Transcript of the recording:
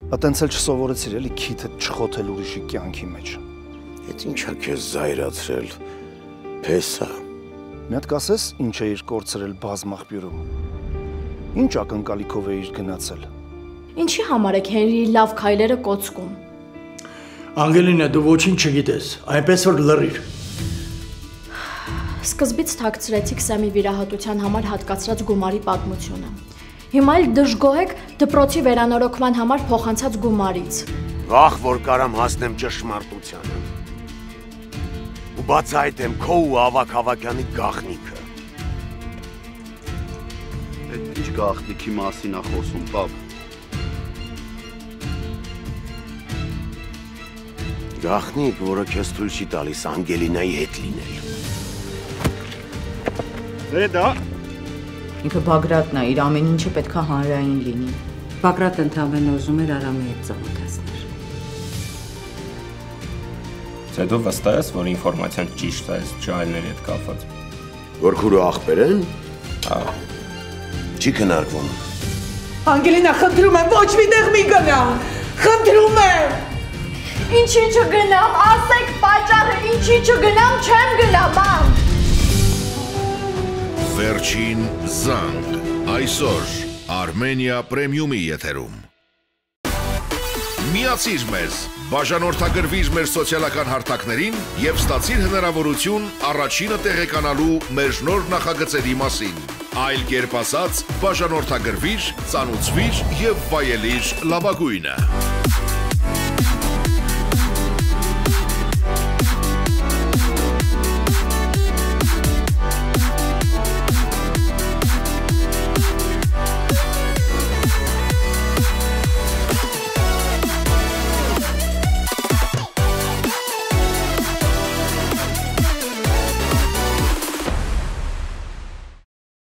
Ատենց էլ չսովորեցիր էլի քիթը չխոթել ուրիշի կյանքի մեջ։ Էդ ինչա քեզ զայրացրել, փեսա։ Մի հատ կասես ինչ էիր կորցրել բազմախբյուրում։ Ինչ ակնկալիքով էիր գնացել։ Ինչի համար եք Հենրիի լավ քայլերը կոծկում։ Անգելինա, դու ոչինչ չգիտես, այնպես որ լռիր։ Սկզբից թաքցրեցիք Սեմի վիրահատության համար հատկացրած գումարի պատմությունը։ Հիմա էլ դժգոհ եք դպրոցի վերանորոգման համար փոխանցած գումարից։ Վաղ որ կարամ հասնեմ ճշմարտությանը։ Ու բացահայտեմ քո ու Ավագ Հավակյանի գաղտնիքը։ Այդ ինչ գաղտնիքի մասին ա խոսում, պապ։ Գաղտնիք, որը քեզ թույլ չի տալիս Անգելինայի հետ լինել։ Դա Ինքը Բագրատն է, իր ամեն ինչը պետքա հանրային լինի։ Բագրատը ընդհանրեն ուզում էր Արամի հետ ծանոթացնել։ Դու վստահ ես, որ ինֆորմացիան ճիշտ է այս ջահելների հետ կապված։ Որ քուրը ախպեր են։ Չի քննարկվում։ Անգելինա, խնդրում եմ, ոչ մի տեղ մի գնա։ Խնդրում եմ։ Ինչի չգնամ, ասեք պատճառը, ինչի չգնամ, չեմ գնա, մամ։ Վերջին զանգ, այսօր Armenia Premium-ի եթերում։ Միացիր մեզ, բաժանորդագրվիր մեր սոցիալական հարթակներին և ստացիր հնարավորություն առաջինը տեղեկանալու մեր նոր նախագծերի մասին։ Այլ կերպ ասած, բաժանորդագրվիր, ծանուցվիր և վայելիր լավագույնը։